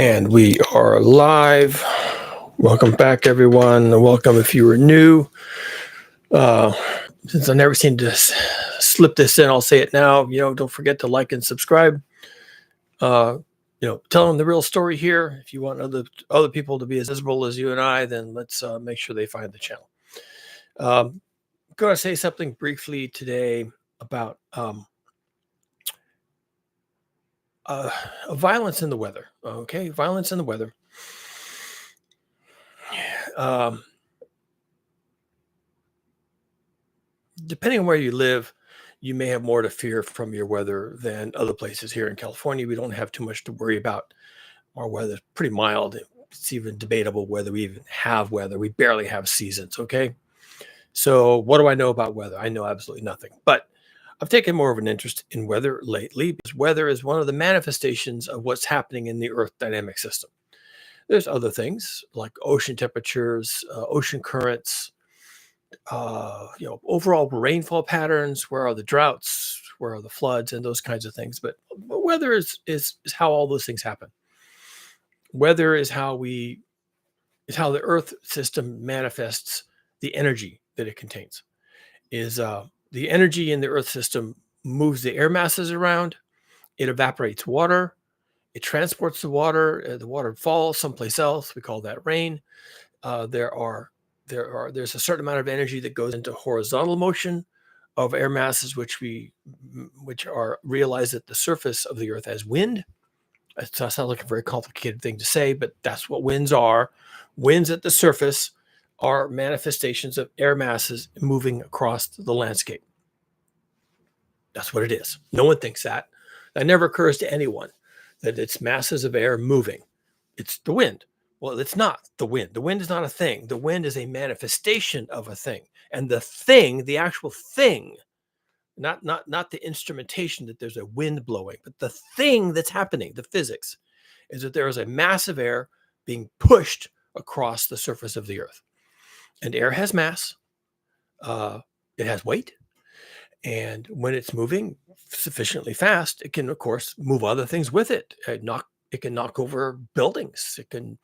And we are live. Welcome back, everyone. Welcome if you were new. Since I never seem to slip this in, I'll say it now. Don't forget to like and subscribe. Tell them the real story here. If you want other people to be as visible as you and I, then let's make sure they find the channel. I'm going to say something briefly today about violence in the weather. Okay, violence in the weather. Depending on where you live, you may have more to fear from your weather than other places. Here in California, we don't have too much to worry about. Our weather is pretty mild. It's even debatable whether we even have weather. We barely have seasons, okay? So what do I know about weather? I know absolutely nothing. But I've taken more of an interest in weather lately because weather is one of the manifestations of what's happening in the Earth dynamic system. There's other things like ocean temperatures, ocean currents, overall rainfall patterns. Where are the droughts? Where are the floods and those kinds of things? But weather is how all those things happen. Weather is how the Earth system manifests the energy that it contains. The energy in the Earth system moves the air masses around. It evaporates water. It transports the water. The water falls someplace else. We call that rain. There's a certain amount of energy that goes into horizontal motion of air masses, which are realized at the surface of the Earth as wind. It sounds like a very complicated thing to say, but that's what winds are. Winds at the surface are manifestations of air masses moving across the landscape. That's what it is. No one thinks that. That never occurs to anyone, that it's masses of air moving. It's the wind. Well, it's not the wind. The wind is not a thing. The wind is a manifestation of a thing. And the thing, the actual thing, not the instrumentation that there's a wind blowing, but the thing that's happening, the physics, is that there is a mass of air being pushed across the surface of the Earth. And air has mass. It has weight. And when it's moving sufficiently fast, it can, of course, move other things with it. It can knock over buildings. It can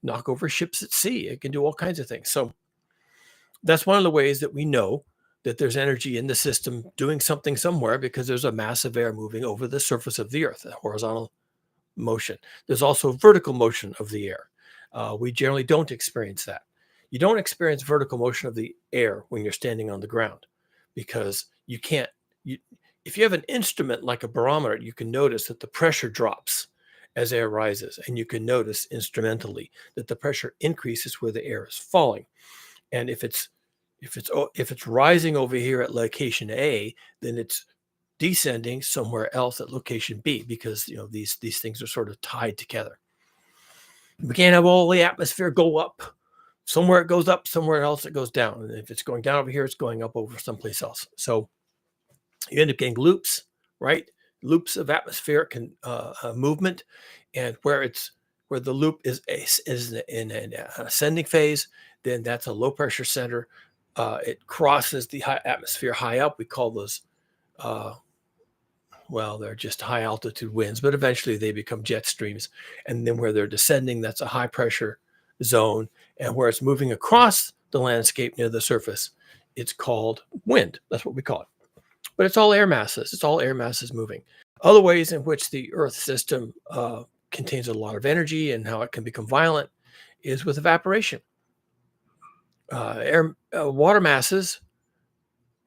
knock over ships at sea. It can do all kinds of things. So that's one of the ways that we know that there's energy in the system doing something somewhere, because there's a mass of air moving over the surface of the Earth, a horizontal motion. There's also vertical motion of the air. We generally don't experience that. You don't experience vertical motion of the air when you're standing on the ground, because you can't. If you have an instrument like a barometer, you can notice that the pressure drops as air rises, and you can notice instrumentally that the pressure increases where the air is falling. And if it's rising over here at location A, then it's descending somewhere else at location B, because these things are sort of tied together. We can't have all the atmosphere go up. Somewhere it goes up, somewhere else it goes down. And if it's going down over here, it's going up over someplace else. So you end up getting loops, right? Loops of atmospheric movement, and where the loop is in an ascending phase, then that's a low pressure center. It crosses the high atmosphere high up. We call those, they're just high altitude winds, but eventually they become jet streams. And then where they're descending, that's a high pressure zone. And where it's moving across the landscape near the surface, it's called wind. That's what we call it. But it's all air masses. It's all air masses moving. Other ways in which the Earth system contains a lot of energy and how it can become violent is with evaporation. Water masses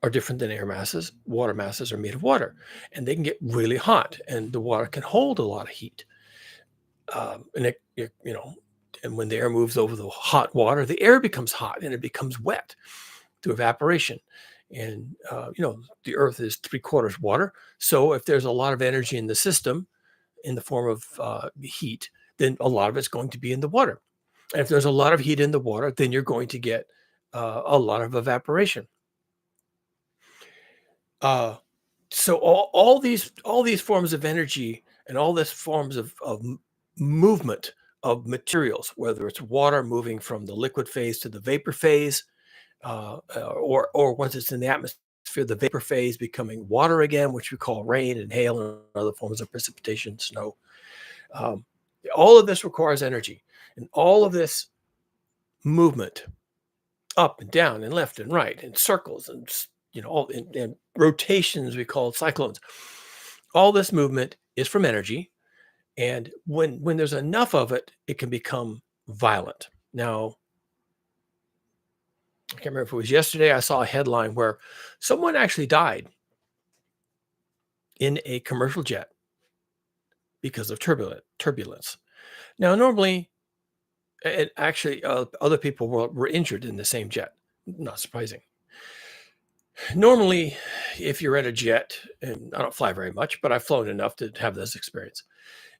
are different than air masses. Water masses are made of water, and they can get really hot, and the water can hold a lot of heat. And when the air moves over the hot water, the air becomes hot and it becomes wet through evaporation. And the Earth is 3/4 water. So if there's a lot of energy in the system in the form of heat, then a lot of it's going to be in the water. And if there's a lot of heat in the water, then you're going to get a lot of evaporation. So all these forms of energy and all these forms of movement of materials, whether it's water moving from the liquid phase to the vapor phase, or once it's in the atmosphere, the vapor phase becoming water again, which we call rain and hail and other forms of precipitation, snow. all of this requires energy, and all of this movement up and down and left and right and circles and all and rotations, we call it cyclones. All this movement is from energy, and when there's enough of it, it can become violent. Now, I can't remember if it was yesterday, I saw a headline where someone actually died in a commercial jet because of turbulence. Now, normally, and actually, other people were injured in the same jet. Not surprising. Normally, if you're in a jet, and I don't fly very much, but I've flown enough to have this experience,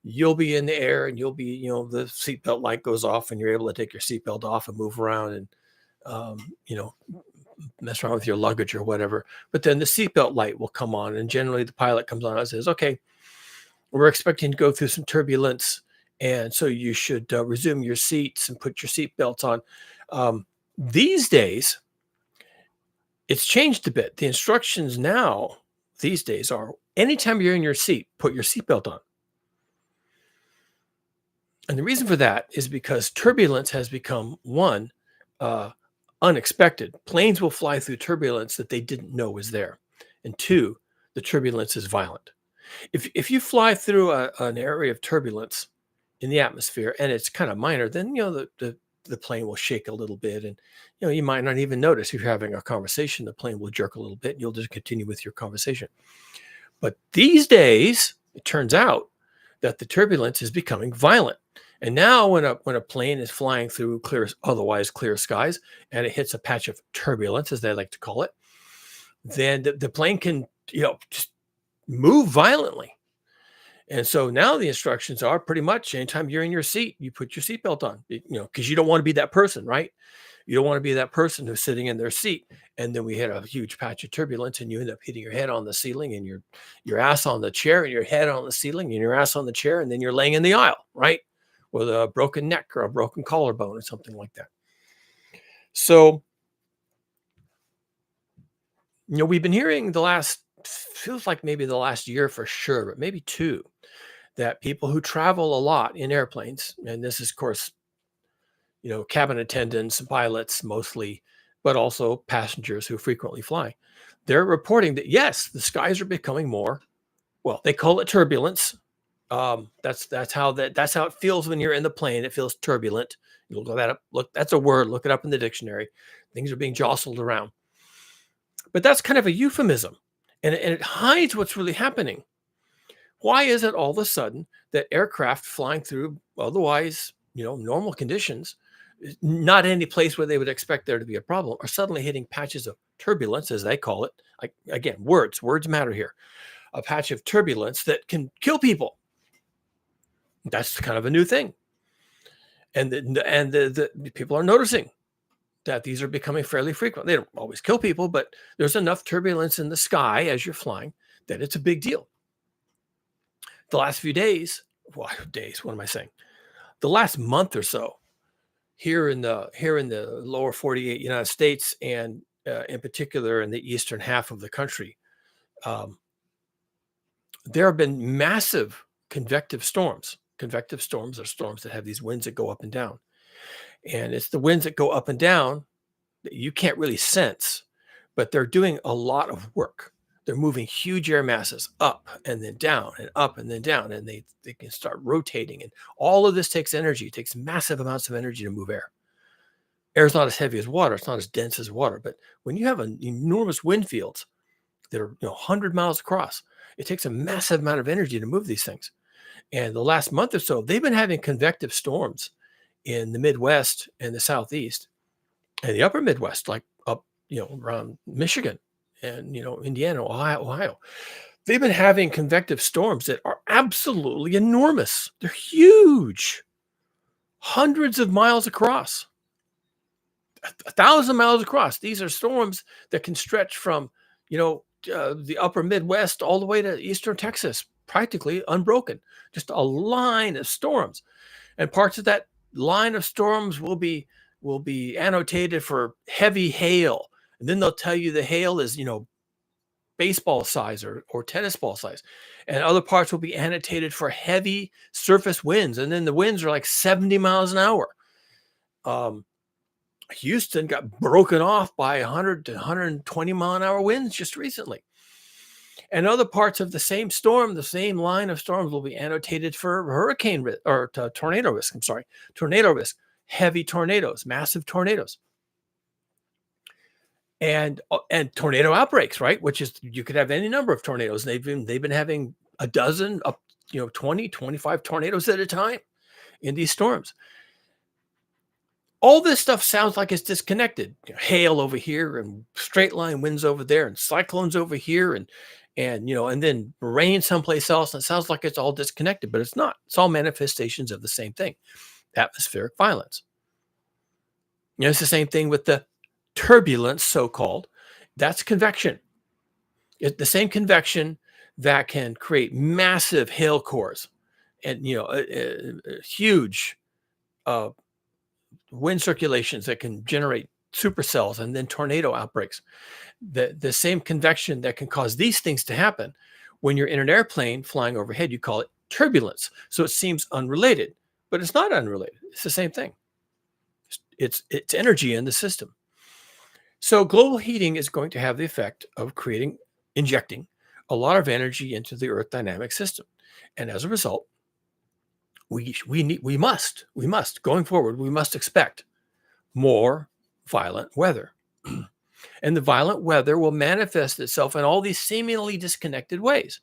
you'll be in the air and you'll be, the seatbelt light goes off and you're able to take your seatbelt off and move around and, you know, mess around with your luggage or whatever. But then the seatbelt light will come on, and generally the pilot comes on and says, "Okay, we're expecting to go through some turbulence, and so you should resume your seats and put your seatbelts on." These days, it's changed a bit. The instructions now these days are anytime you're in your seat, put your seatbelt on. And the reason for that is because turbulence has become one, uh, unexpected. Planes will fly through turbulence that they didn't know was there. And two, the turbulence is violent. If you fly through an area of turbulence in the atmosphere and it's kind of minor, then the plane will shake a little bit, and you might not even notice. If you're having a conversation, the plane will jerk a little bit and you'll just continue with your conversation. But these days, it turns out that the turbulence is becoming violent. And now when a plane is flying through otherwise clear skies, and it hits a patch of turbulence, as they like to call it, then the plane can just move violently. And so now the instructions are pretty much anytime you're in your seat, you put your seatbelt on, because you don't want to be that person, right? You don't want to be that person who's sitting in their seat, and then we hit a huge patch of turbulence, and you end up hitting your head on the ceiling, and your ass on the chair, and your head on the ceiling, and your ass on the chair, and then you're laying in the aisle, right, with a broken neck or a broken collarbone or something like that. So, we've been hearing feels like maybe the last year for sure, but maybe two, that people who travel a lot in airplanes, and this is, of course, cabin attendants, pilots mostly, but also passengers who frequently fly, they're reporting that yes, the skies are becoming more, well, they call it turbulence. That's how it feels when you're in the plane. It feels turbulent. You look that up. Look, that's a word. Look it up in the dictionary. Things are being jostled around. But that's kind of a euphemism, and it hides what's really happening. Why is it all of a sudden that aircraft flying through otherwise, normal conditions, not any place where they would expect there to be a problem, are suddenly hitting patches of turbulence, as they call it? Again, words matter here. A patch of turbulence that can kill people. That's kind of a new thing. And the people are noticing that these are becoming fairly frequent. They don't always kill people, but there's enough turbulence in the sky as you're flying that it's a big deal. The last few days, what am I saying? The last month or so, here in the lower 48 United States, and in particular in the eastern half of the country, there have been massive convective storms. Convective storms are storms that have these winds that go up and down. And it's the winds that go up and down that you can't really sense, but they're doing a lot of work. They're moving huge air masses up and then down and up and then down, and they can start rotating. And all of this takes energy. It takes massive amounts of energy to move air. Air is not as heavy as water. It's not as dense as water. But when you have enormous wind fields that are 100 miles across, it takes a massive amount of energy to move these things. And the last month or so, they've been having convective storms in the Midwest and the Southeast and the upper Midwest, like up, around Michigan and, Indiana, Ohio. They've been having convective storms that are absolutely enormous. They're huge, hundreds of miles across, 1,000 miles across. These are storms that can stretch from, the upper Midwest all the way to eastern Texas, practically unbroken, just a line of storms. And parts of that line of storms will be annotated for heavy hail. And then they'll tell you the hail is, baseball size or tennis ball size. And other parts will be annotated for heavy surface winds. And then the winds are like 70 miles an hour. Um, Houston got broken off by 100 to 120-mile-an-hour winds just recently. And other parts of the same storm, the same line of storms, will be annotated for hurricane risk or tornado risk. I'm sorry, tornado risk, heavy tornadoes, massive tornadoes, and tornado outbreaks, right? Which is, you could have any number of tornadoes. They've been having a dozen, up 20, 25 tornadoes at a time in these storms. All this stuff sounds like it's disconnected. Hail over here and straight line winds over there and cyclones over here and then rain someplace else. And it sounds like it's all disconnected, but it's not. It's all manifestations of the same thing, atmospheric violence. It's the same thing with the turbulence, so-called. That's convection. It's the same convection that can create massive hail cores and huge wind circulations that can generate supercells and then tornado outbreaks. The same convection that can cause these things to happen, when you're in an airplane flying overhead, you call it turbulence. So it seems unrelated, but it's not unrelated. It's the same thing. It's energy in the system. So global heating is going to have the effect of injecting a lot of energy into the Earth dynamic system. And as a result, we must going forward, we must expect more violent weather. And the violent weather will manifest itself in all these seemingly disconnected ways,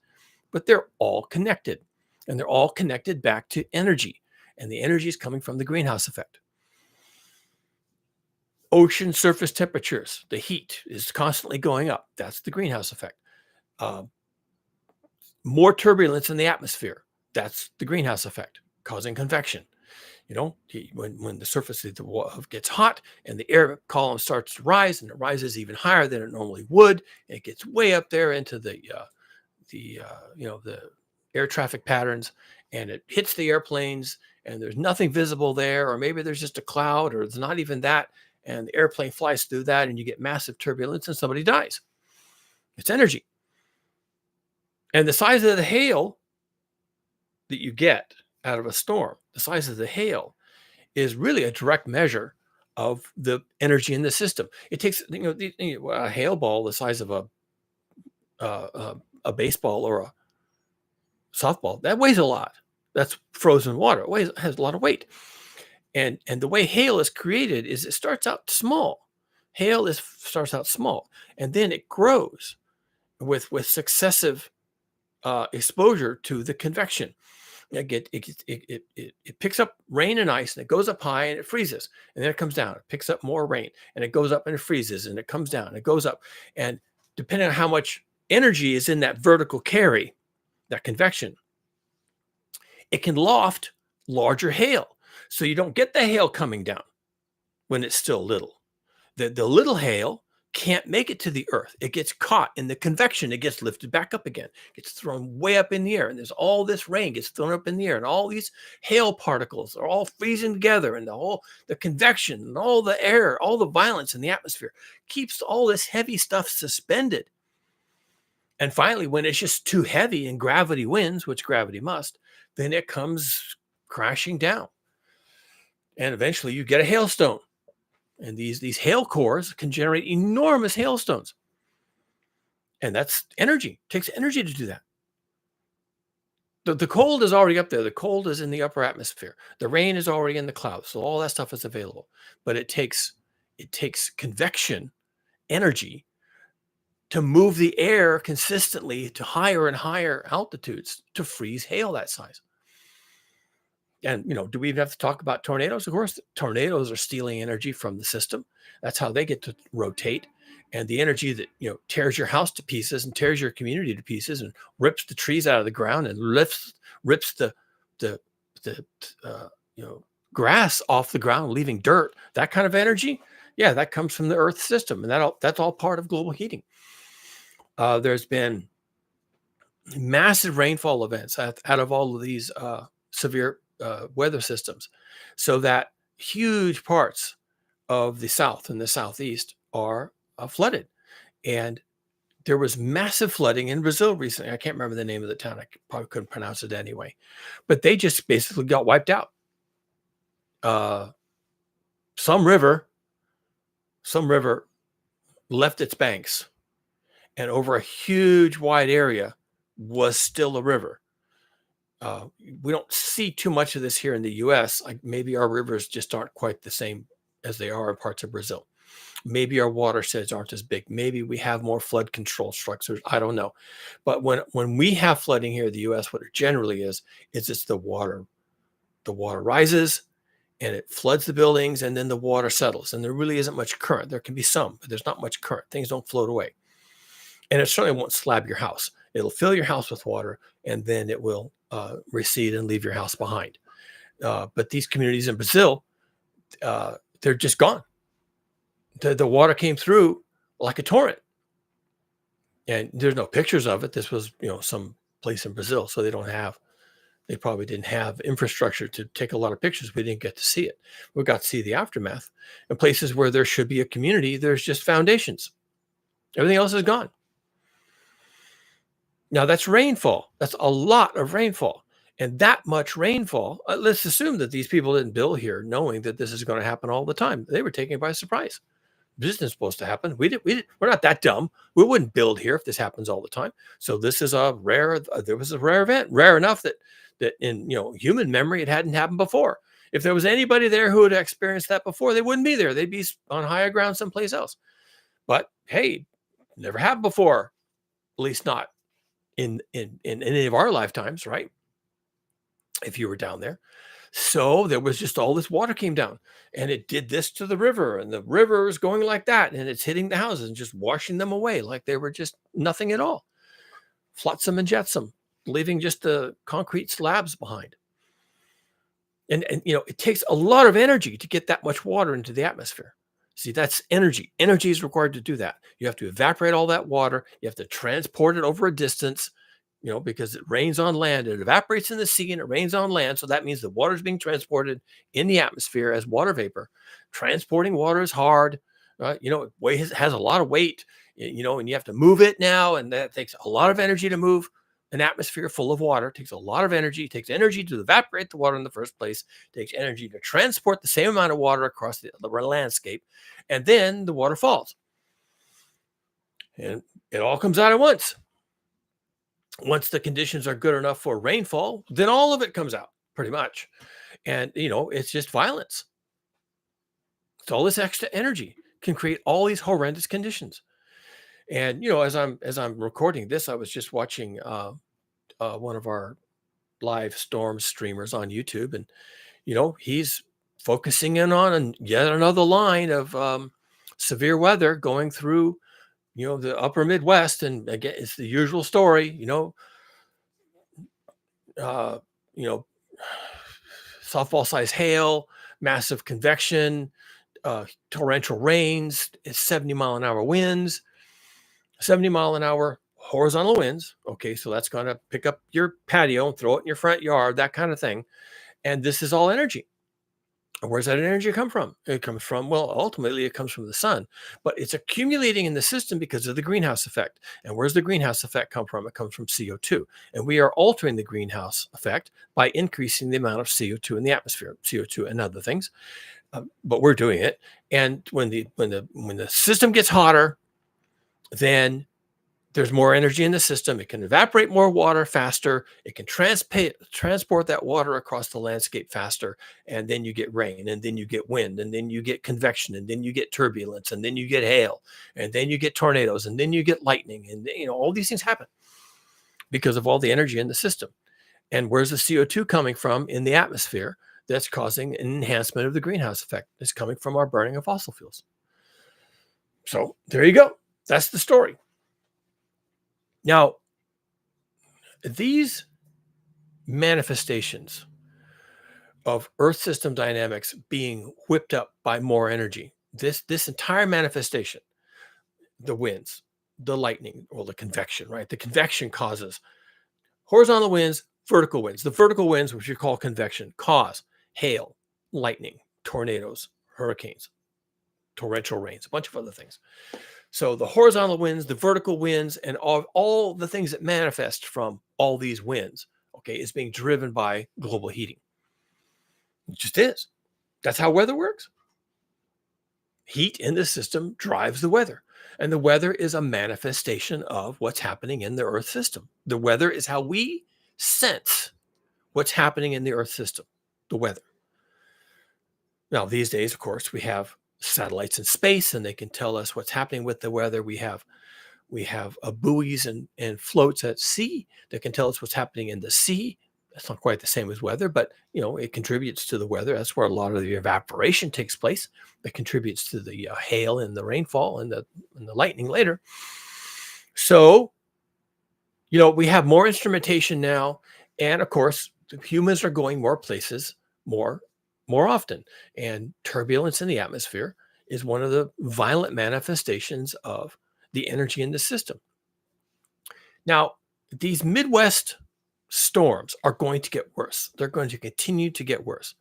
but they're all connected, and they're all connected back to energy. And the energy is coming from the greenhouse effect. Ocean surface temperatures, the heat is constantly going up. That's the greenhouse effect. More turbulence in the atmosphere. That's the greenhouse effect, causing convection. When the surface of the water gets hot and the air column starts to rise, and it rises even higher than it normally would, it gets way up there into the air traffic patterns, and it hits the airplanes, and there's nothing visible there, or maybe there's just a cloud, or it's not even that, and the airplane flies through that, and you get massive turbulence, and somebody dies. It's energy. And the size of the hail that you get out of a storm, the size of the hail, is really a direct measure of the energy in the system. It takes a hail ball the size of a baseball or a softball, that weighs a lot. That's frozen water. It has a lot of weight. And the way hail is created is it starts out small. Starts out small, and then it grows with successive exposure to the convection. It picks up rain and ice, and it goes up high and it freezes, and then it comes down. It picks up more rain, and it goes up and it freezes, and it comes down and it goes up. And depending on how much energy is in that vertical carry, that convection, it can loft larger hail. So you don't get the hail coming down when it's still little. The little hail can't make it to the earth. It gets caught in the convection. It gets lifted back up again. It gets thrown way up in the air. And there's all this rain gets thrown up in the air. And all these hail particles are all freezing together. And the convection and all the air, all the violence in the atmosphere keeps all this heavy stuff suspended. And finally, when it's just too heavy and gravity wins, which gravity must, then it comes crashing down. And eventually you get a hailstone. And these hail cores can generate enormous hailstones. And that's energy. It takes energy to do that. The cold is already up there. The cold is in the upper atmosphere. The rain is already in the clouds. So all that stuff is available. But it takes convection energy to move the air consistently to higher and higher altitudes to freeze hail that size. And, do we even have to talk about tornadoes? Of course, tornadoes are stealing energy from the system. That's how they get to rotate. And the energy that, tears your house to pieces and tears your community to pieces and rips the trees out of the ground and rips the grass off the ground, leaving dirt, that kind of energy. Yeah, that comes from the Earth system. And that's all part of global heating. There's been massive rainfall events out of all of these severe weather systems, so that huge parts of the South and the Southeast are flooded. And There was massive flooding in Brazil recently. I can't remember the name of the town. I probably couldn't pronounce it anyway, but they just basically got wiped out. Uh, some river, some river left its banks, and over a huge wide area was still a river. We don't see too much of this here in the U.S. Like maybe our rivers just aren't quite the same as they are in parts of Brazil. Maybe our watersheds aren't as big. Maybe we have more flood control structures. I don't know. But when we have flooding here in the U.S., what it generally is it's the water. The water rises and it floods the buildings, and then the water settles. And there really isn't much current. There can be some, but there's not much current. Things don't float away. And it certainly won't slab your house. It'll fill your house with water, and then it will recede and leave your house behind. But these communities in Brazil, they're just gone. The water came through like a torrent, and there's no pictures of it. This was, some place in Brazil, so they probably didn't have infrastructure to take a lot of pictures. We didn't get to see it. We got to see the aftermath. In places where there should be a community, there's just foundations. Everything else is gone. Now that's rainfall. That's a lot of rainfall. And that much rainfall, let's assume that these people didn't build here knowing that this is going to happen all the time. They were taken by surprise. This isn't supposed to happen. We're not that dumb. We wouldn't build here if this happens all the time. So this is there was a rare event, rare enough that in human memory, it hadn't happened before. If there was anybody there who had experienced that before, they wouldn't be there. They'd be on higher ground someplace else. But hey, never happened before, at least not in any of our lifetimes, right? If you were down there. So there was just all this water came down, and it did this to the river, and the river is going like that, and it's hitting the houses and just washing them away like they were just nothing at all. Flotsam and jetsam, leaving just the concrete slabs behind. And it takes a lot of energy to get that much water into the atmosphere. See, that's energy. Energy is required to do that. You have to evaporate all that water. You have to transport it over a distance, because it rains on land. It evaporates in the sea and it rains on land. So that means the water is being transported in the atmosphere as water vapor. Transporting water is hard. It has a lot of weight, and you have to move it now. And that takes a lot of energy to move an atmosphere full of water. It takes a lot of energy. It takes energy to evaporate the water in the first place. It takes energy to transport the same amount of water across the landscape. And then the water falls. And it all comes out at once. Once the conditions are good enough for rainfall, then all of it comes out pretty much. And, it's just violence. So all this extra energy can create all these horrendous conditions. And, as I'm recording this, I was just watching one of our live storm streamers on YouTube, and, he's focusing in on yet another line of severe weather going through the upper Midwest. And again, it's the usual story, softball size hail, massive convection, torrential rains, 70-mile-an-hour winds, 70-mile-an-hour horizontal winds. Okay, so that's going to pick up your patio and throw it in your front yard, that kind of thing. And this is all energy. Where's that energy come from? It comes from, ultimately it comes from the sun, but it's accumulating in the system because of the greenhouse effect. And where's the greenhouse effect come from? It comes from CO2. And we are altering the greenhouse effect by increasing the amount of CO2 in the atmosphere, CO2 and other things. But we're doing it. And when the system gets hotter, then there's more energy in the system. It can evaporate more water faster. It can transport that water across the landscape faster. And then you get rain, and then you get wind, and then you get convection, and then you get turbulence, and then you get hail, and then you get tornadoes, and then you get lightning. And, all these things happen because of all the energy in the system. And where's the CO2 coming from in the atmosphere that's causing an enhancement of the greenhouse effect? It's coming from our burning of fossil fuels. So there you go. That's the story. Now, these manifestations of Earth system dynamics being whipped up by more energy, this entire manifestation, the winds, the lightning, or the convection, right? The convection causes horizontal winds, vertical winds. The vertical winds, which you call convection, cause hail, lightning, tornadoes, hurricanes, torrential rains, a bunch of other things. So the horizontal winds, the vertical winds, and all the things that manifest from all these winds, okay, is being driven by global heating. It just is. That's how weather works. Heat in the system drives the weather. And the weather is a manifestation of what's happening in the Earth system. The weather is how we sense what's happening in the Earth system, the weather. Now, these days, of course, we have satellites in space and they can tell us what's happening with the weather. We have buoys and floats at sea that can tell us what's happening in the sea. That's not quite the same as weather, but it contributes to the weather. That's where a lot of the evaporation takes place. That contributes to the hail and the rainfall and the lightning later. So we have more instrumentation now, and of course, the humans are going more places more often. And turbulence in the atmosphere is one of the violent manifestations of the energy in the system. Now, these Midwest storms are going to get worse. They're going to continue to get worse.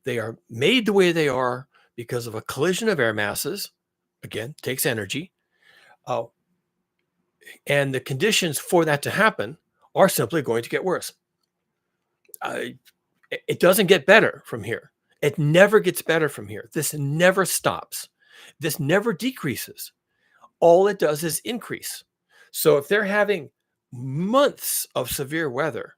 They are made the way they are because of a collision of air masses. Again, takes energy. Uh, and the conditions for that to happen are simply going to get worse. It doesn't get better from here. It never gets better from here. This never stops. This never decreases. All it does is increase. So if they're having months of severe weather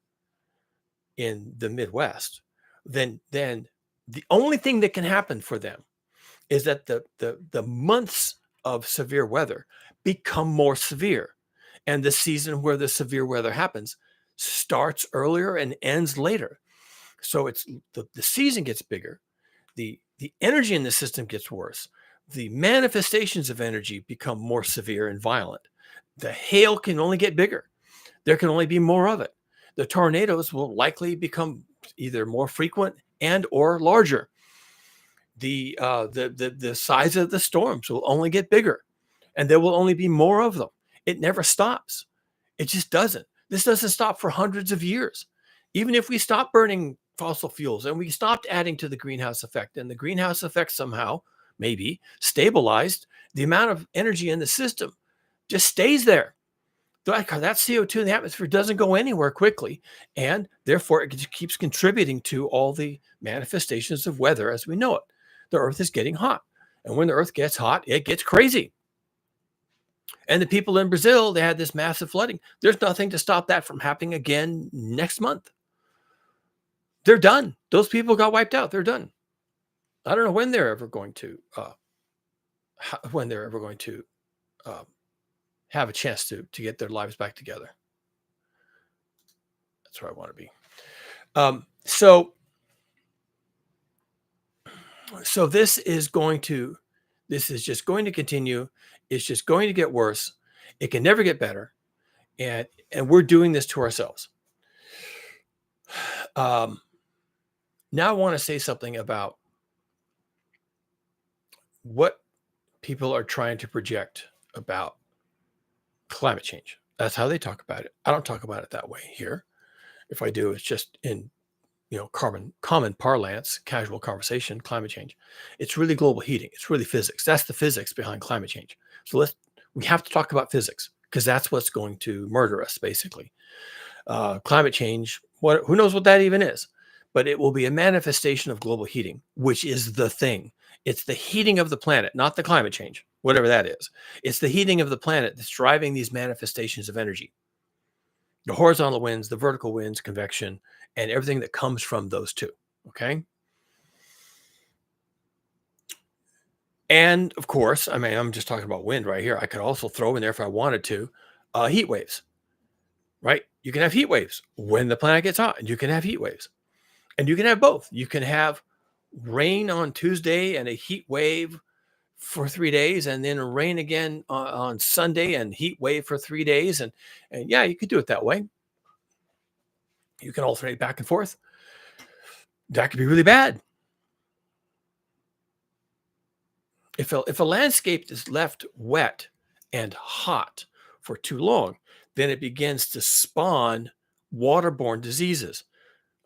in the Midwest, then the only thing that can happen for them is that the months of severe weather become more severe. And the season where the severe weather happens starts earlier and ends later. So it's the season gets bigger, the energy in the system gets worse, the manifestations of energy become more severe and violent. The hail can only get bigger. There can only be more of it. The tornadoes will likely become either more frequent and or larger. The size of the storms will only get bigger, and there will only be more of them. It never stops. It just doesn't. This doesn't stop for hundreds of years. Even if we stop burning fossil fuels and we stopped adding to the greenhouse effect, and the greenhouse effect somehow maybe stabilized, the amount of energy in the system just stays there. That CO2 in the atmosphere doesn't go anywhere quickly, and therefore it just keeps contributing to all the manifestations of weather as we know it. The Earth is getting hot, and when the Earth gets hot, it gets crazy. And the people in Brazil, they had this massive flooding. There's nothing to stop that from happening again next month. They're done. Those people got wiped out. They're done. I don't know when they're ever going to have a chance to get their lives back together. That's where I want to be. So this is just going to continue. It's just going to get worse. It can never get better, and we're doing this to ourselves. Now I want to say something about what people are trying to project about climate change. That's how they talk about it. I don't talk about it that way here. If I do, it's just in common parlance, casual conversation. Climate change, it's really global heating. It's really physics. That's the physics behind climate change. So we have to talk about physics, because that's what's going to murder us, basically. Climate change, who knows what that even is, but it will be a manifestation of global heating, which is the thing. It's the heating of the planet, not the climate change, whatever that is. It's the heating of the planet that's driving these manifestations of energy. The horizontal winds, the vertical winds, convection, and everything that comes from those two. Okay. And of course, I mean, I'm just talking about wind right here. I could also throw in there, if I wanted to, heat waves, right? You can have heat waves when the planet gets hot, and you can have heat waves, and you can have both. You can have rain on Tuesday and a heat wave for 3 days, and then rain again on Sunday and heat wave for 3 days. And yeah, you could do it that way. You can alternate back and forth. That could be really bad. If a landscape is left wet and hot for too long, then it begins to spawn waterborne diseases.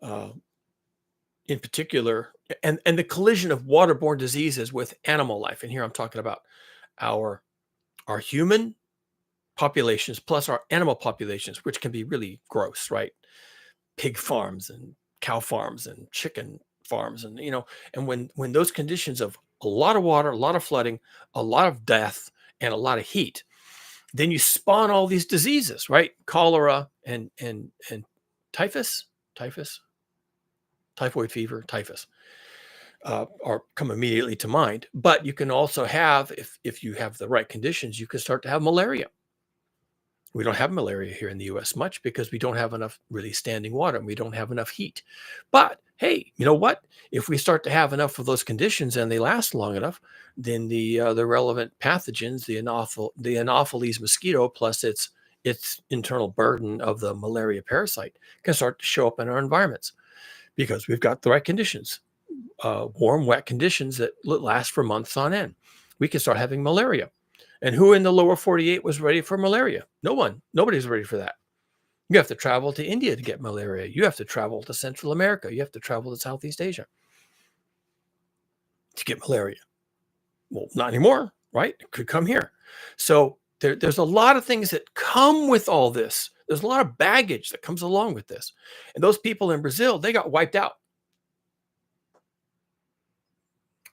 In particular, and the collision of waterborne diseases with animal life. And here I'm talking about our our human populations plus our animal populations, which can be really gross, right? Pig farms and cow farms and chicken farms, and and when those conditions of a lot of water, a lot of flooding, a lot of death, and a lot of heat, then you spawn all these diseases, right? Cholera and typhus, typhus, typhoid fever, typhus are come immediately to mind. But you can also have, if you have the right conditions, you can start to have malaria. We don't have malaria here in the US much because we don't have enough really standing water and we don't have enough heat. But hey, you know what? If we start to have enough of those conditions and they last long enough, then the relevant pathogens, the Anopheles mosquito plus its internal burden of the malaria parasite can start to show up in our environments because we've got the right conditions, warm, wet conditions that last for months on end. We can start having malaria. And who in the lower 48 was ready for malaria? No one. Nobody's ready for that. You have to travel to India to get malaria. You have to travel to Central America. You have to travel to Southeast Asia to get malaria. Well, not anymore, right? It could come here. So there's a lot of things that come with all this. There's a lot of baggage that comes along with this. And those people in Brazil, they got wiped out.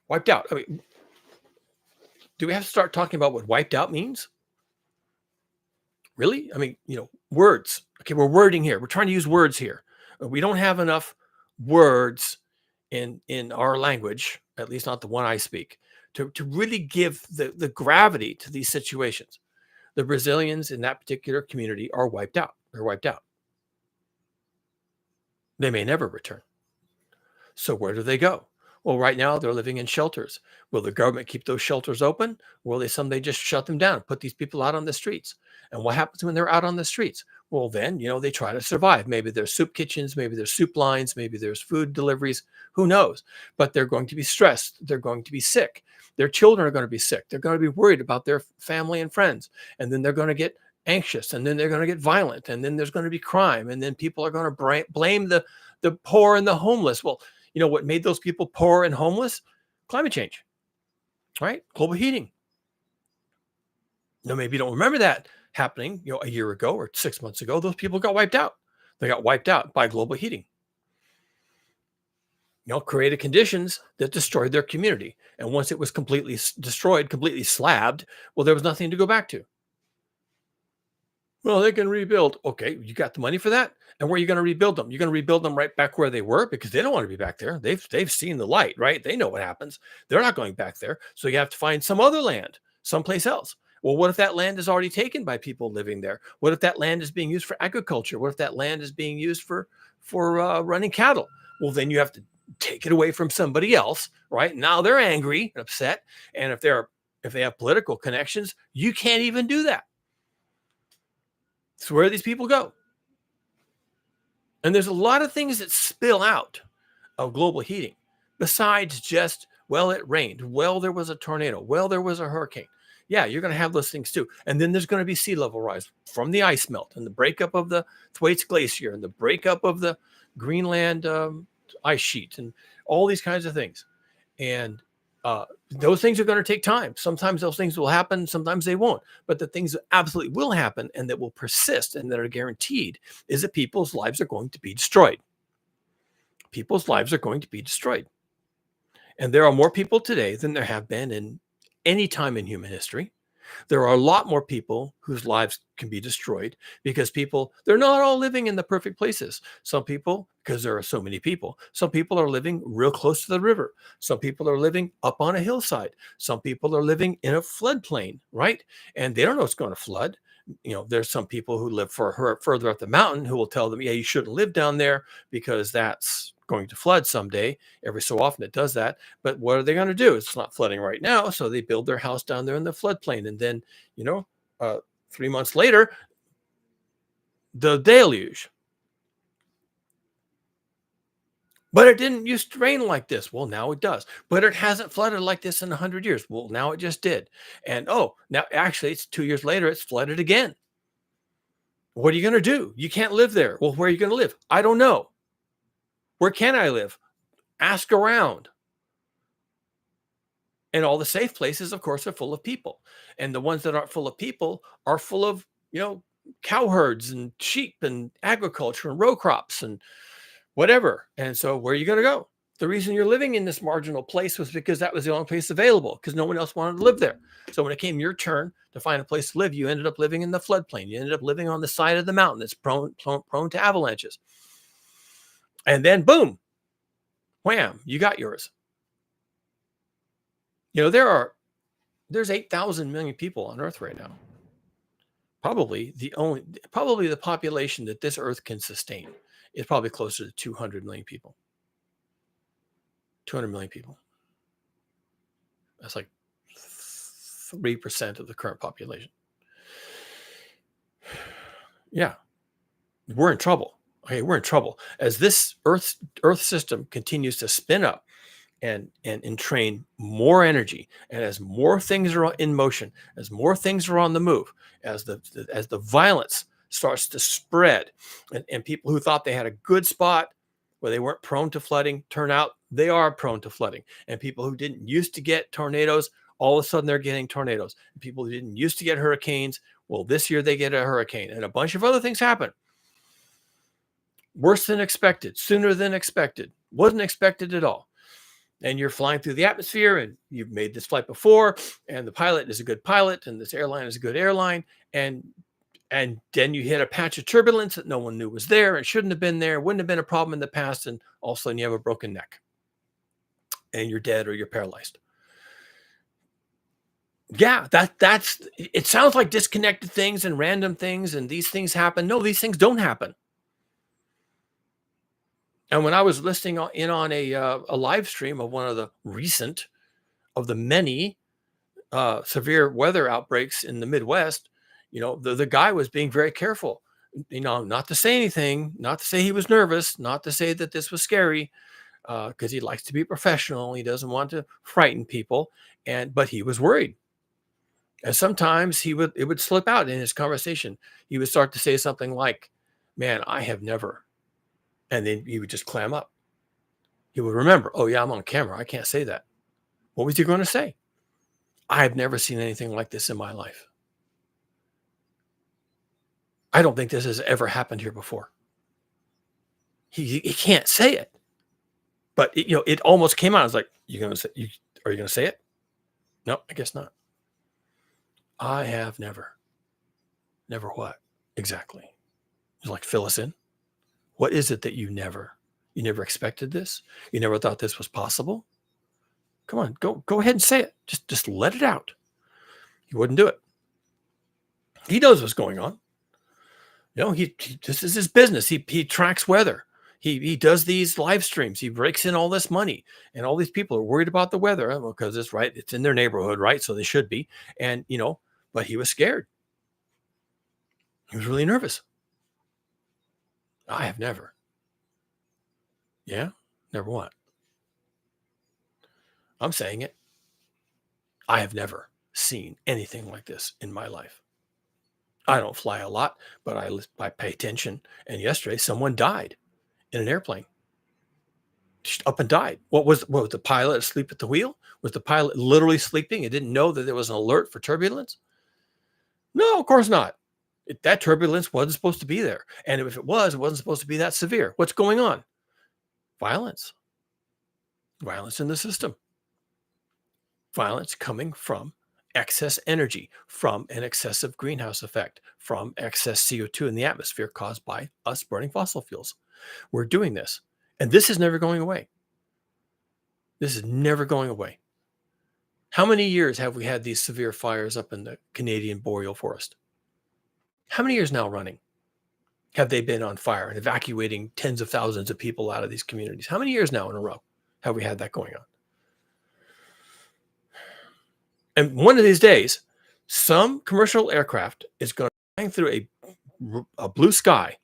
Wiped out. I mean, do we have to start talking about what wiped out means? Really? I mean, words. Okay, we're wording here. We're trying to use words here. We don't have enough words in our language, at least not the one I speak, to really give the gravity to these situations. The Brazilians in that particular community are wiped out. They're wiped out. They may never return. So where do they go? Well, right now they're living in shelters. Will the government keep those shelters open? Will they someday just shut them down, put these people out on the streets? And what happens when they're out on the streets? Well, then, they try to survive. Maybe there's soup kitchens, maybe there's soup lines, maybe there's food deliveries, who knows? But they're going to be stressed. They're going to be sick. Their children are going to be sick. They're going to be worried about their family and friends. And then they're going to get anxious, and then they're going to get violent, and then there's going to be crime, and then people are going to blame the poor and the homeless. Well, what made those people poor and homeless? Climate change, right? Global heating. Now, maybe you don't remember that happening, a year ago or 6 months ago. Those people got wiped out. They got wiped out by global heating. Created conditions that destroyed their community. And once it was completely destroyed, completely slabbed, well, there was nothing to go back to. Well, they can rebuild. Okay, you got the money for that? And where are you going to rebuild them? You're going to rebuild them right back where they were because they don't want to be back there. They've seen the light, right? They know what happens. They're not going back there. So you have to find some other land, someplace else. Well, what if that land is already taken by people living there? What if that land is being used for agriculture? What if that land is being used for running cattle? Well, then you have to take it away from somebody else, right? Now they're angry and upset. And if they have political connections, you can't even do that. So where do these people go? And there's a lot of things that spill out of global heating besides just, well, it rained. Well, there was a tornado. Well, there was a hurricane. Yeah, you're going to have those things too. And then there's going to be sea level rise from the ice melt and the breakup of the Thwaites Glacier and the breakup of the Greenland ice sheet and all these kinds of things. And those things are going to take time. Sometimes those things will happen. Sometimes they won't. But the things that absolutely will happen and that will persist and that are guaranteed is that people's lives are going to be destroyed. People's lives are going to be destroyed. And there are more people today than there have been in any time in human history. There are a lot more people whose lives can be destroyed because they're not all living in the perfect places. Some people, because there are so many people, some people are living real close to the river. Some people are living up on a hillside. Some people are living in a floodplain, right? And they don't know it's going to flood. There's some people who live further up the mountain who will tell them, yeah, you shouldn't live down there because that's going to flood someday. Every so often it does that. But what are they going to do? It's not flooding right now. So they build their house down there in the floodplain. And then, 3 months later, the deluge. But it didn't used to rain like this. Well, now it does. But it hasn't flooded like this in 100 years. Well, now it just did. And now actually it's 2 years later, it's flooded again. What are you going to do? You can't live there. Well, where are you going to live? I don't know. Where can I live? Ask around. And all the safe places, of course, are full of people. And the ones that aren't full of people are full of, cow herds and sheep and agriculture and row crops and whatever. And so where are you going to go? The reason you're living in this marginal place was because that was the only place available, because no one else wanted to live there. So when it came your turn to find a place to live, you ended up living in the floodplain. You ended up living on the side of the mountain that's prone to avalanches. And then boom, wham, you got yours. There's 8,000 million people on Earth right now. Probably the population that this Earth can sustain is probably closer to 200 million people. 200 million people. That's like 3% of the current population. Yeah, we're in trouble. Okay, we're in trouble as this Earth system continues to spin up and entrain more energy, and as more things are in motion, as more things are on the move, as the violence starts to spread, and people who thought they had a good spot where they weren't prone to flooding turn out they are prone to flooding, and people who didn't used to get tornadoes, all of a sudden they're getting tornadoes, and people who didn't used to get hurricanes, well, this year they get a hurricane, and a bunch of other things happen. Worse than expected, sooner than expected, wasn't expected at all. And you're flying through the atmosphere, and you've made this flight before, and the pilot is a good pilot, and this airline is a good airline, and then you hit a patch of turbulence that no one knew was there and shouldn't have been there, wouldn't have been a problem in the past, and all of a sudden you have a broken neck and you're dead or you're paralyzed. Yeah, that's it. Sounds like disconnected things and random things, and these things happen. No, these things don't happen. And when I was listening in on a live stream of one of the many severe weather outbreaks in the Midwest, the guy was being very careful, not to say anything, not to say he was nervous, not to say that this was scary, because he likes to be professional. He doesn't want to frighten people, but he was worried. And sometimes it would slip out in his conversation. He would start to say something like, "Man, I have never," and then he would just clam up. He would remember, "Oh yeah, I'm on camera. I can't say that." What was he going to say? "I've never seen anything like this in my life. I don't think this has ever happened here before." He can't say it, but it almost came out. I was like, "Are you going to say it?" No, I guess not. I have never what? Exactly. He's like, fill us in. What is it that you never expected this? You never thought this was possible? Come on, go ahead and say it. Just let it out. He wouldn't do it. He knows what's going on. This is his business. He tracks weather. He does these live streams. He breaks in all this money, and all these people are worried about the weather because it's in their neighborhood, right? So they should be. And but he was scared. He was really nervous. I have never. Yeah, never what? I'm saying it. I have never seen anything like this in my life. I don't fly a lot, but I pay attention. And yesterday, someone died in an airplane. Just up and died. What was the pilot asleep at the wheel? Was the pilot literally sleeping and didn't know that there was an alert for turbulence? No, of course not. That turbulence wasn't supposed to be there. And if it wasn't supposed to be that severe. What's going on? Violence. Violence in the system. Violence coming from excess energy, from an excessive greenhouse effect, from excess CO2 in the atmosphere caused by us burning fossil fuels. We're doing this. And this is never going away. This is never going away. How many years have we had these severe fires up in the Canadian boreal forest? How many years now running have they been on fire and evacuating tens of thousands of people out of these communities? How many years now in a row have we had that going on? And one of these days, some commercial aircraft is going to fly through a blue sky,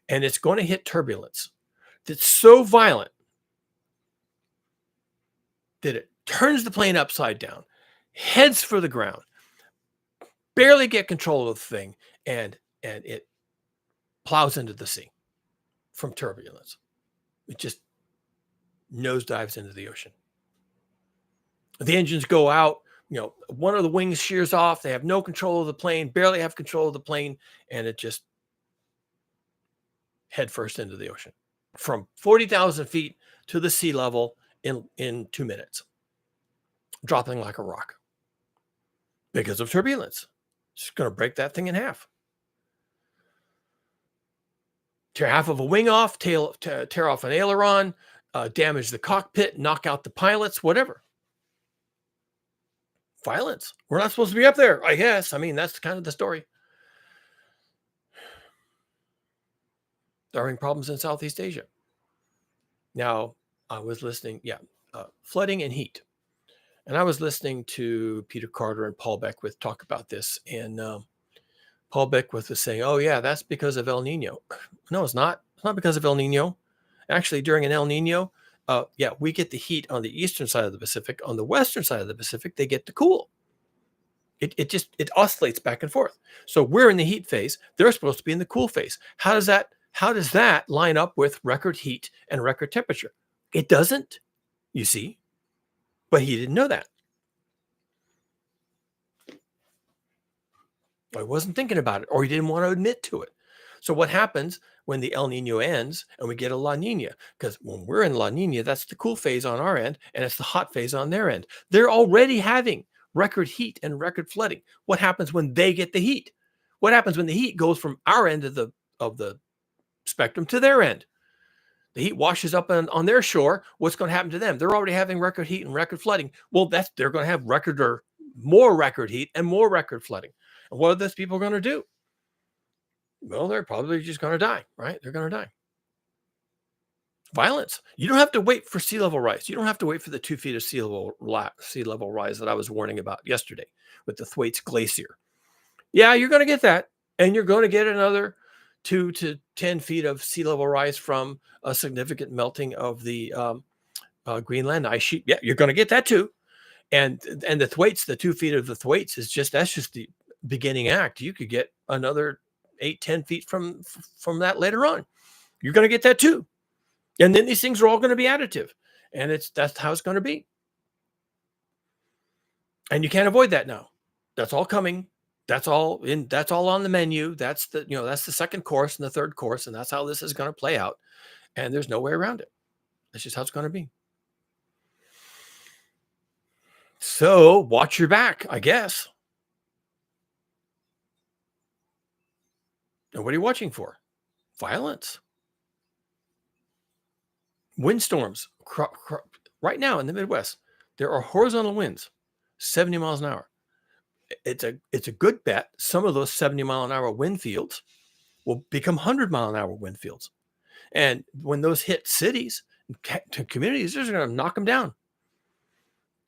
and it's going to hit turbulence that's so violent that it turns the plane upside down, heads for the ground, barely get control of the thing, and it plows into the sea from turbulence. It just nosedives into the ocean. The engines go out, one of the wings shears off. They have no control of the plane, barely have control of the plane, and it just head first into the ocean from 40,000 feet to the sea level in 2 minutes, dropping like a rock because of turbulence. It's going to break that thing in half. Tear half of a wing off, tear off an aileron, damage the cockpit, knock out the pilots, whatever. Violence. We're not supposed to be up there, I guess. I mean, that's kind of the story. They're having problems in Southeast Asia. Now, I was listening, flooding and heat. And I was listening to Peter Carter and Paul Beckwith talk about this. And Paul Beckwith was saying, oh, yeah, that's because of El Nino. No, it's not. It's not because of El Nino. Actually, during an El Nino, we get the heat on the eastern side of the Pacific. On the western side of the Pacific, they get the cool. It oscillates back and forth. So we're in the heat phase. They're supposed to be in the cool phase. How does that line up with record heat and record temperature? It doesn't, you see. But he didn't know that. I wasn't thinking about it, or he didn't want to admit to it. So what happens when the El Nino ends and we get a La Nina? Because when we're in La Nina, that's the cool phase on our end, and it's the hot phase on their end. They're already having record heat and record flooding. What happens when they get the heat? What happens when the heat goes from our end of the spectrum to their end? The heat washes up on their shore. What's going to happen to them? They're already having record heat and record flooding. Well, they're going to have record or more record heat and more record flooding. And what are those people going to do? Well, they're probably just going to die, right? They're going to die. Violence. You don't have to wait for sea level rise. You don't have to wait for the 2 feet of sea level rise that I was warning about yesterday with the Thwaites Glacier. Yeah, you're going to get that. And you're going to get another 2 to 10 feet of sea level rise from a significant melting of the Greenland ice sheet. Yeah, you're going to get that too. And the Thwaites, the 2 feet of the Thwaites that's just the beginning act. You could get another 8-10 feet from that later on. You're going to get that too. And then these things are all going to be additive. And that's how it's going to be. And you can't avoid that now. That's all coming. That's all on the menu. That's the second course and the third course, and that's how this is going to play out. And there's no way around it. That's just how it's going to be. So watch your back, I guess. And what are you watching for? Violence. Windstorms. Right now in the Midwest, there are horizontal winds, 70 miles an hour. It's a good bet some of those 70 mile an hour wind fields will become 100 mile an hour wind fields. And when those hit cities, to communities, they're going to knock them down.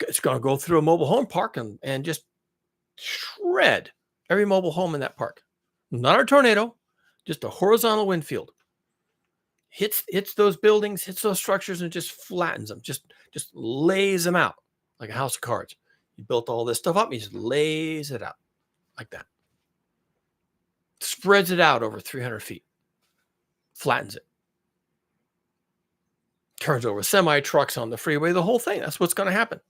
It's going to go through a mobile home park and just shred every mobile home in that park. Not a tornado, just a horizontal wind field. Hits those buildings, hits those structures, and just flattens them, just lays them out like a house of cards. He built all this stuff up, and he just lays it out like that. Spreads it out over 300 feet. Flattens it. Turns over semi-trucks on the freeway, the whole thing. That's what's going to happen.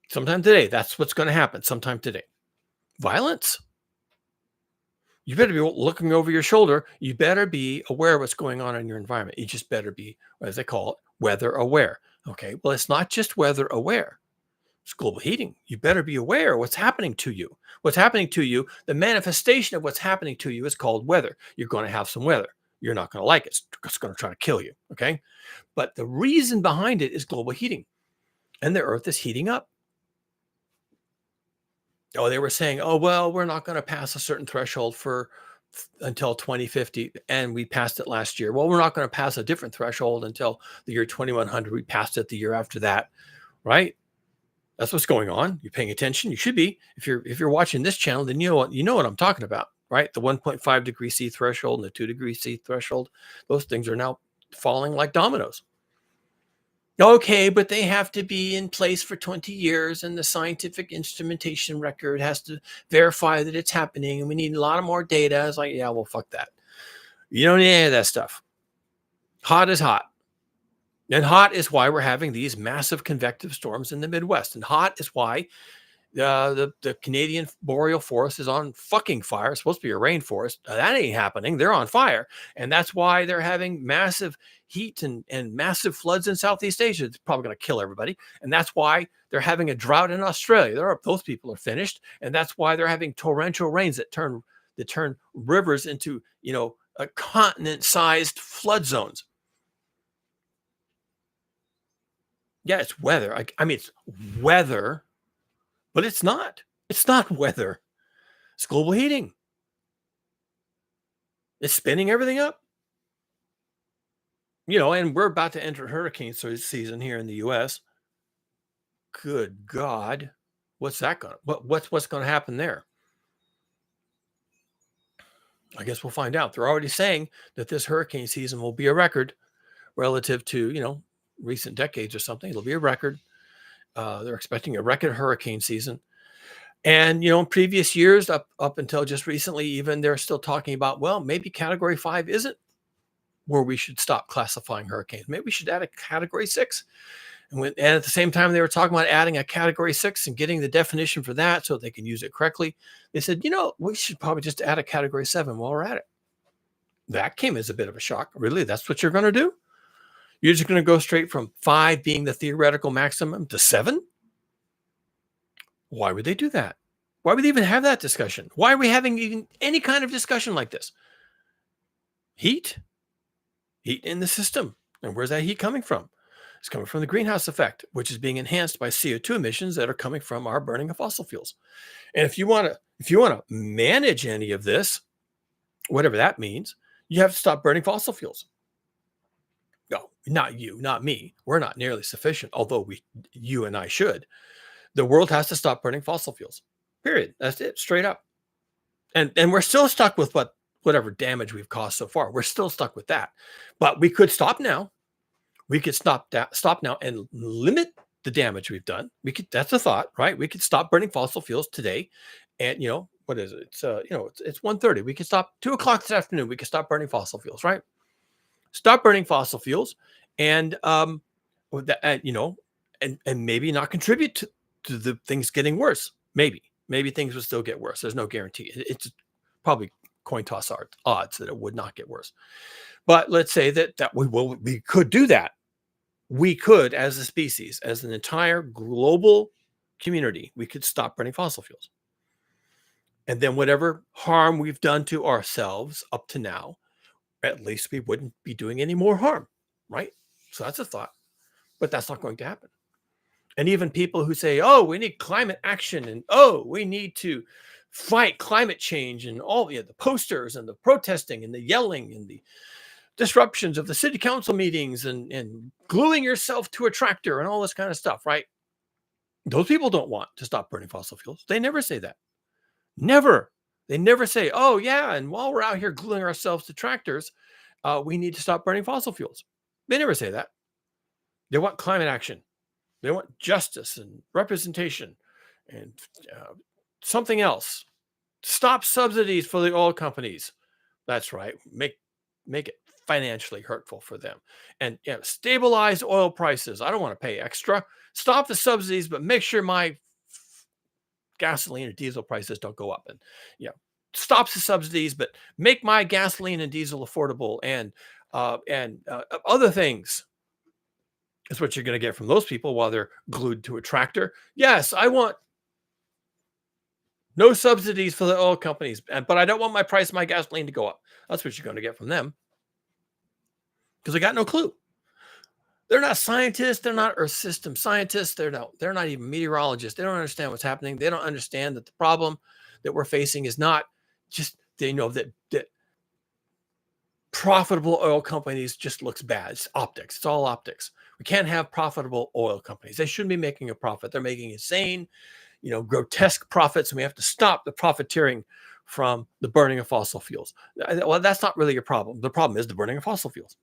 Sometime today, that's what's going to happen. Sometime today. Violence. You better be looking over your shoulder. You better be aware of what's going on in your environment. You just better be, as they call it, weather aware. Okay, well, it's not just weather aware. It's global heating. You better be aware of what's happening to you. What's happening to you, the manifestation of what's happening to you is called weather. You're going to have some weather. You're not going to like it. It's going to try to kill you, okay? But the reason behind it is global heating. And the Earth is heating up. Oh, they were saying, oh, well, we're not going to pass a certain threshold until 2050, and we passed it last year. Well, we're not going to pass a different threshold until the year 2100. We passed it the year after that, right? That's what's going on. You're paying attention. You should be. If you're watching this channel, then you know what I'm talking about, right? The 1.5 degree C threshold and the 2 degree C threshold. Those things are now falling like dominoes. Okay, but they have to be in place for 20 years, and the scientific instrumentation record has to verify that it's happening, and we need a lot of more data. It's like, yeah, well, fuck that. You don't need any of that stuff. Hot is hot. And hot is why we're having these massive convective storms in the Midwest. And hot is why the Canadian boreal forest is on fucking fire. It's supposed to be a rainforest. That ain't happening. They're on fire. And that's why they're having massive heat and massive floods in Southeast Asia. It's probably going to kill everybody. And that's why they're having a drought in Australia. Those people are finished. And that's why they're having torrential rains that turn rivers into, a continent-sized flood zones. Yeah, it's weather. I mean, it's weather, but it's not. It's not weather. It's global heating. It's spinning everything up. And we're about to enter hurricane season here in the US. Good God. What's that going to what's going to happen there? I guess we'll find out. They're already saying that this hurricane season will be a record relative to, recent decades or something. It'll be a record. They're expecting a record hurricane season. And, in previous years, up until just recently, even they're still talking about, well, maybe category 5 isn't where we should stop classifying hurricanes. Maybe we should add a category 6. And at the same time, they were talking about adding a category 6 and getting the definition for that so they can use it correctly. They said, we should probably just add a category 7 while we're at it. That came as a bit of a shock. Really? That's what you're going to do? You're just going to go straight from 5 being the theoretical maximum to 7? Why would they do that? Why would they even have that discussion? Why are we having even any kind of discussion like this? Heat in the system. And where's that heat coming from? It's coming from the greenhouse effect, which is being enhanced by CO2 emissions that are coming from our burning of fossil fuels. And if you want to manage any of this, whatever that means, you have to stop burning fossil fuels. No, not you, not me. We're not nearly sufficient, although you and I should. The world has to stop burning fossil fuels. Period. That's it, straight up. And we're still stuck with whatever damage we've caused so far. We're still stuck with that. But we could stop now. We could stop now and limit the damage we've done. That's a thought, right? We could stop burning fossil fuels today. And what is it? It's 1:30. We could stop 2:00 this afternoon. We could stop burning fossil fuels, right? Stop burning fossil fuels and and maybe not contribute to the things getting worse. Maybe things will still get worse. There's no guarantee. It's probably coin toss odds that it would not get worse. But let's say that we could do that. We could, as a species, as an entire global community, we could stop burning fossil fuels. And then whatever harm we've done to ourselves up to now, at least we wouldn't be doing any more harm, right? So that's a thought. But that's not going to happen. And even people who say, oh, we need climate action and, oh, we need to fight climate change and all the posters and the protesting and the yelling and the disruptions of the city council meetings and gluing yourself to a tractor and all this kind of stuff, right? Those people don't want to stop burning fossil fuels. They never say that. Never. They never say, oh, yeah, and while we're out here gluing ourselves to tractors, we need to stop burning fossil fuels. They never say that. They want climate action. They want justice and representation and something else. Stop subsidies for the oil companies. That's right. Make it financially hurtful for them. And stabilize oil prices. I don't want to pay extra. Stop the subsidies, but make sure my gasoline and diesel prices don't go up. And stops the subsidies, but make my gasoline and diesel affordable and other things. Is what you're going to get from those people while they're glued to a tractor. Yes, I want no subsidies for the oil companies, but I don't want my price of my gasoline to go up. That's what you're going to get from them. Because they got no clue. They're not scientists. They're not Earth system scientists. They're not even meteorologists. They don't understand what's happening. They don't understand that the problem that we're facing is not just, they know that profitable oil companies just looks bad. It's optics. It's all optics. We can't have profitable oil companies. They shouldn't be making a profit. They're making insane, grotesque profits, and we have to stop the profiteering from the burning of fossil fuels. Well, that's not really your problem. The problem is the burning of fossil fuels.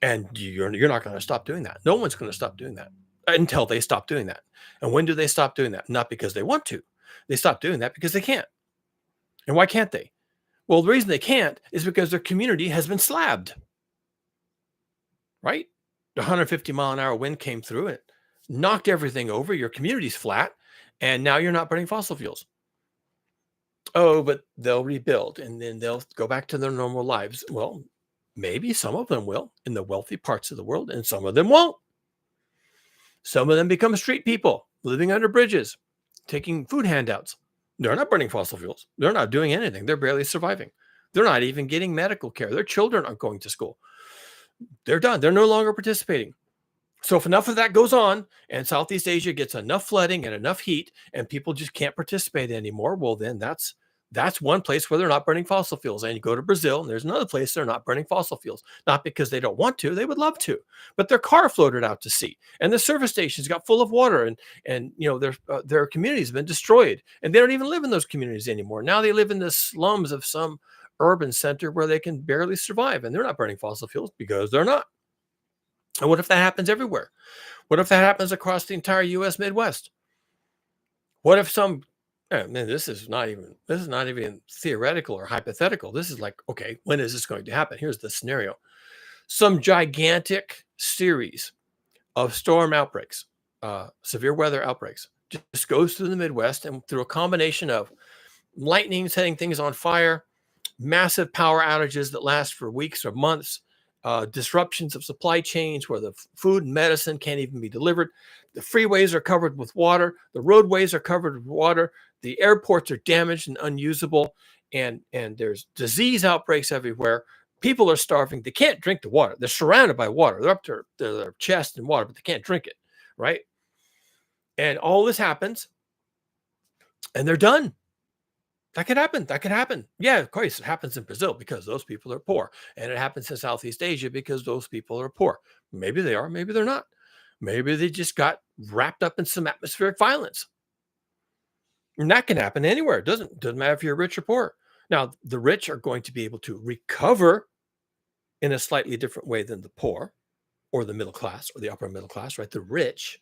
And you're not going to stop doing that. No one's going to stop doing that until they stop doing that. And when do they stop doing that? Not because they want to. They stop doing that because they can't. And why can't they? Well, the reason they can't is because their community has been slabbed. Right? The 150-mile-an-hour wind came through it, knocked everything over. Your community's flat, and now you're not burning fossil fuels. Oh, but they'll rebuild and then they'll go back to their normal lives. Well, maybe some of them will in the wealthy parts of the world, and some of them won't. Some of them become street people living under bridges, taking food handouts. They're not burning fossil fuels. They're not doing anything. They're barely surviving. They're not even getting medical care. Their children aren't going to school. They're done. They're no longer participating. So if enough of that goes on and Southeast Asia gets enough flooding and enough heat and people just can't participate anymore, well, then that's one place where they're not burning fossil fuels. And you go to Brazil and there's another place they're not burning fossil fuels. Not because they don't want to, they would love to, but their car floated out to sea and the service stations got full of water and their communities have been destroyed and they don't even live in those communities anymore. Now they live in the slums of some urban center where they can barely survive and they're not burning fossil fuels because they're not. And what if that happens everywhere? What if that happens across the entire US Midwest? What if this is not even theoretical or hypothetical. This is like, okay, when is this going to happen? Here's the scenario. Some gigantic series of storm outbreaks, severe weather outbreaks, just goes through the Midwest and through a combination of lightning setting things on fire, massive power outages that last for weeks or months, disruptions of supply chains where the food and medicine can't even be delivered. The freeways are covered with water. The roadways are covered with water. The airports are damaged and unusable. And there's disease outbreaks everywhere. People are starving. They can't drink the water. They're surrounded by water. They're up to their chest in water, but they can't drink it, right? And all this happens, and they're done. That could happen. That could happen. Yeah, of course, it happens in Brazil because those people are poor. And it happens in Southeast Asia because those people are poor. Maybe they are, maybe they're not. Maybe they just got wrapped up in some atmospheric violence. And that can happen anywhere. It doesn't matter if you're rich or poor. Now, the rich are going to be able to recover in a slightly different way than the poor or the middle class or the upper middle class, right? The rich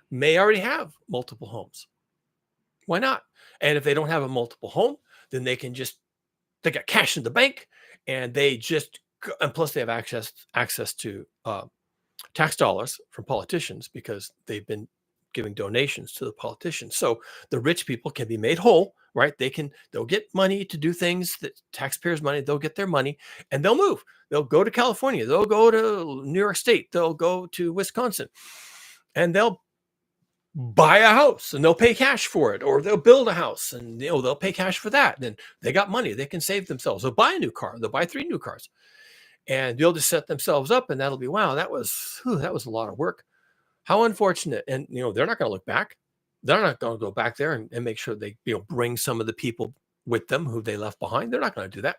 may already have multiple homes. Why not? And if they don't have a multiple home, then they got cash in the bank and and plus they have access to tax dollars from politicians because they've been giving donations to the politicians. So the rich people can be made whole, right? They'll get money to do things that taxpayers' money, they'll get their money and they'll move. They'll go to California, they'll go to New York State, they'll go to Wisconsin, and they'll buy a house and they'll pay cash for it, or they'll build a house and they'll pay cash for that. Then they got money, they can save themselves. They'll buy a new car, they'll buy 3 new cars, and they'll just set themselves up, and that'll be, wow, that was a lot of work. How unfortunate. And they're not going to look back. They're not going to go back there and make sure they bring some of the people with them who they left behind. They're not going to do that.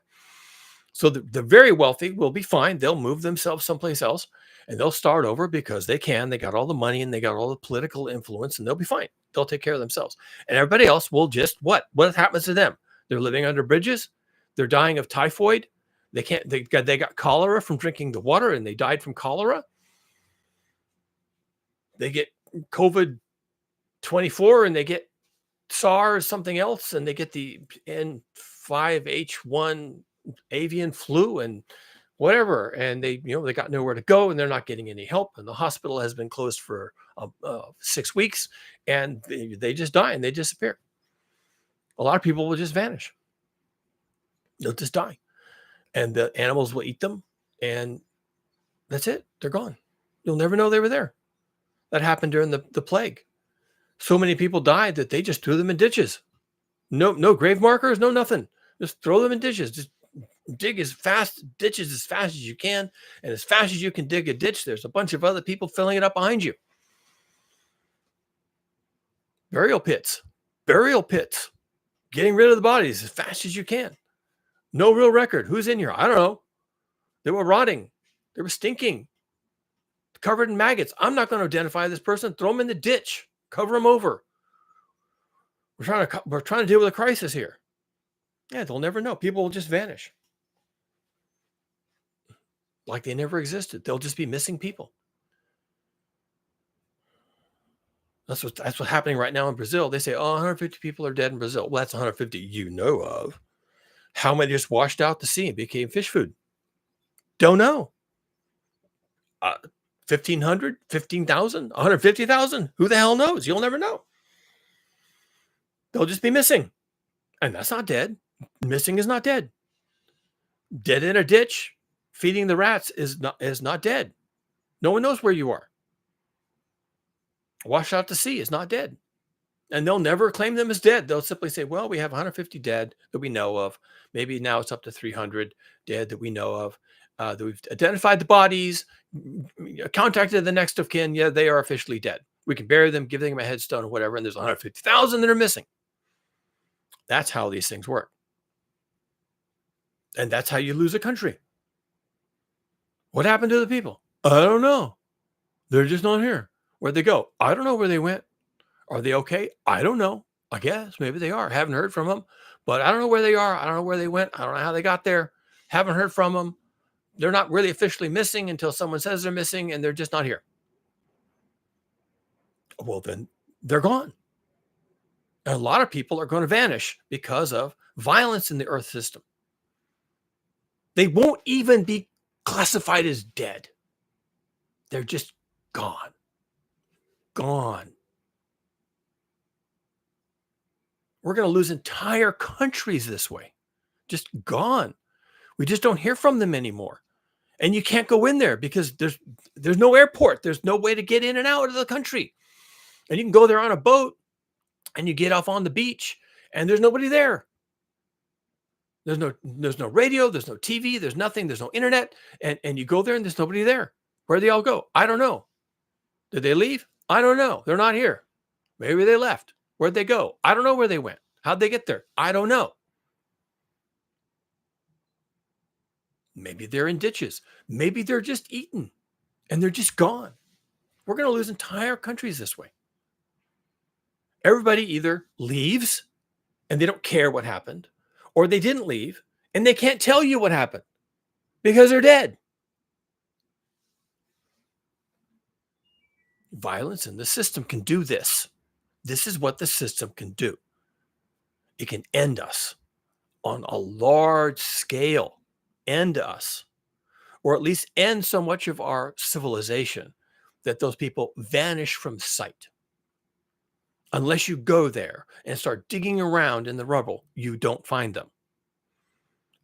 So the very wealthy will be fine. They'll move themselves someplace else and they'll start over because they can. They got all the money and they got all the political influence, and they'll be fine. They'll take care of themselves. And everybody else will just what happens to them? They're living under bridges. They're dying of typhoid. They got cholera from drinking the water, and they died from cholera. They get COVID-24 and they get SARS, something else, and they get the N5H1 avian flu and whatever, and they got nowhere to go, and they're not getting any help, and the hospital has been closed for 6 weeks, and they just die and they disappear. A lot of people will just vanish. They'll just die, and the animals will eat them, and that's it. They're gone. You'll never know they were there. That happened during the plague. So many people died that they just threw them in ditches. No grave markers, no nothing. Just throw them in ditches. Just dig ditches as fast as you can. And as fast as you can dig a ditch, there's a bunch of other people filling it up behind you. Burial pits. Getting rid of the bodies as fast as you can. No real record. Who's in here? I don't know. They were rotting. They were stinking. Covered in maggots. I'm not going to identify this person. Throw them in the ditch. Cover them over. We're trying to deal with a crisis here. Yeah, they'll never know. People will just vanish. Like they never existed. They'll just be missing people. That's what's happening right now in Brazil. They say, 150 people are dead in Brazil. Well, that's 150 you know of. How many just washed out to sea and became fish food? Don't know. 1,500, 15,000, 150,000? Who the hell knows? You'll never know. They'll just be missing. And that's not dead. Missing is not dead. Dead in a ditch, feeding the rats is not dead. No one knows where you are. Washed out to sea is not dead. And they'll never claim them as dead. They'll simply say, well, we have 150 dead that we know of. Maybe now it's up to 300 dead that we know of. That we've identified the bodies, contacted the next of kin. Yeah, they are officially dead. We can bury them, give them a headstone or whatever. And there's 150,000 that are missing. That's how these things work. And that's how you lose a country. What happened to the people? I don't know. They're just not here. Where'd they go? I don't know where they went. Are they okay? I don't know. I guess maybe they are. Haven't heard from them, but I don't know where they are. I don't know where they went. I don't know how they got there. Haven't heard from them. They're not really officially missing until someone says they're missing, and they're just not here. Well, then they're gone. And a lot of people are going to vanish because of violence in the Earth system. They won't even be classified as dead. They're just gone. Gone. We're going to lose entire countries this way. Just gone. We just don't hear from them anymore. And you can't go in there because there's no airport. There's no way to get in and out of the country. And you can go there on a boat and you get off on the beach and there's nobody there. There's no radio, there's no TV, there's nothing, there's no internet. And you go there and there's nobody there. Where'd they all go? I don't know. Did they leave? I don't know. They're not here. Maybe they left. Where'd they go? I don't know where they went. How'd they get there? I don't know. Maybe they're in ditches. Maybe they're just eaten and they're just gone. We're going to lose entire countries this way. Everybody either leaves and they don't care what happened, or they didn't leave and they can't tell you what happened because they're dead. Violence in the system can do this. This is what the system can do. It can end us on a large scale, end us, or at least end so much of our civilization that those people vanish from sight. Unless you go there and start digging around in the rubble, you don't find them.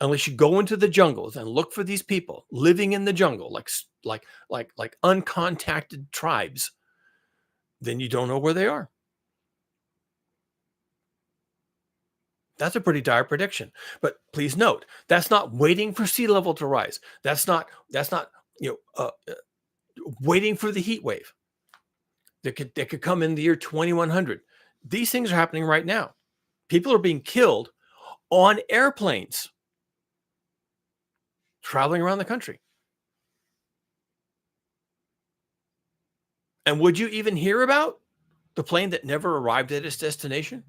Unless you go into the jungles and look for these people living in the jungle, like uncontacted tribes, then you don't know where they are. That's a pretty dire prediction. But please note, that's not waiting for sea level to rise. That's not waiting for the heat wave that could come in the year 2100. These things are happening right now. People are being killed on airplanes traveling around the country. And would you even hear about the plane that never arrived at its destination?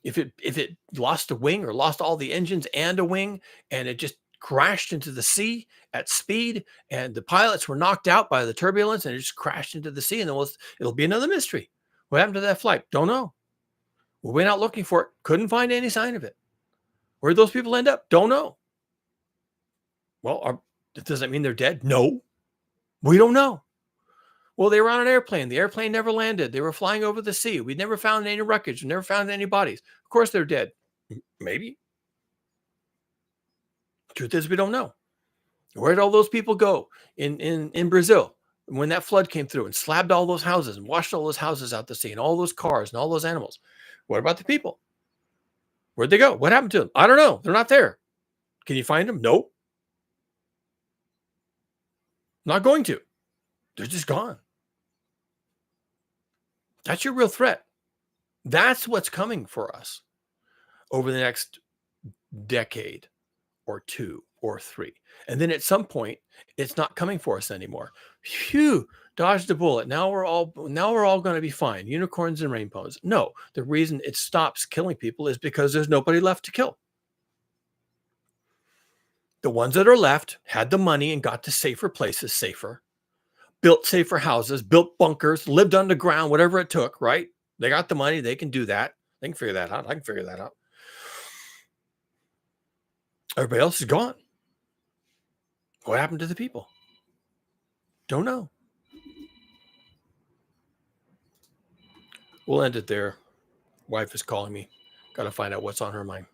If it lost a wing or lost all the engines and a wing, and it just crashed into the sea at speed, and the pilots were knocked out by the turbulence, and it just crashed into the sea, and then it'll be another mystery. What happened to that flight? Don't know. We went out looking for it. Couldn't find any sign of it. Where'd those people end up? Don't know. Well, does that mean they're dead? No. We don't know. Well, they were on an airplane. The airplane never landed. They were flying over the sea. We never found any wreckage. We never found any bodies. Of course, they're dead. Maybe. Truth is, we don't know. Where did all those people go in Brazil when that flood came through and slabbed all those houses and washed all those houses out to sea and all those cars and all those animals? What about the people? Where'd they go? What happened to them? I don't know. They're not there. Can you find them? Nope. Not going to. They're just gone. That's your real threat. That's what's coming for us over the next decade or two or three. And then at some point, it's not coming for us anymore. Phew, dodged a bullet. Now we're all going to be fine. Unicorns and rainbows. No, the reason it stops killing people is because there's nobody left to kill. The ones that are left had the money and got to safer places safer. Built safer houses, built bunkers, lived underground, whatever it took, right? They got the money. They can do that. They can figure that out. I can figure that out. Everybody else is gone. What happened to the people? Don't know. We'll end it there. Wife is calling me. Got to find out what's on her mind.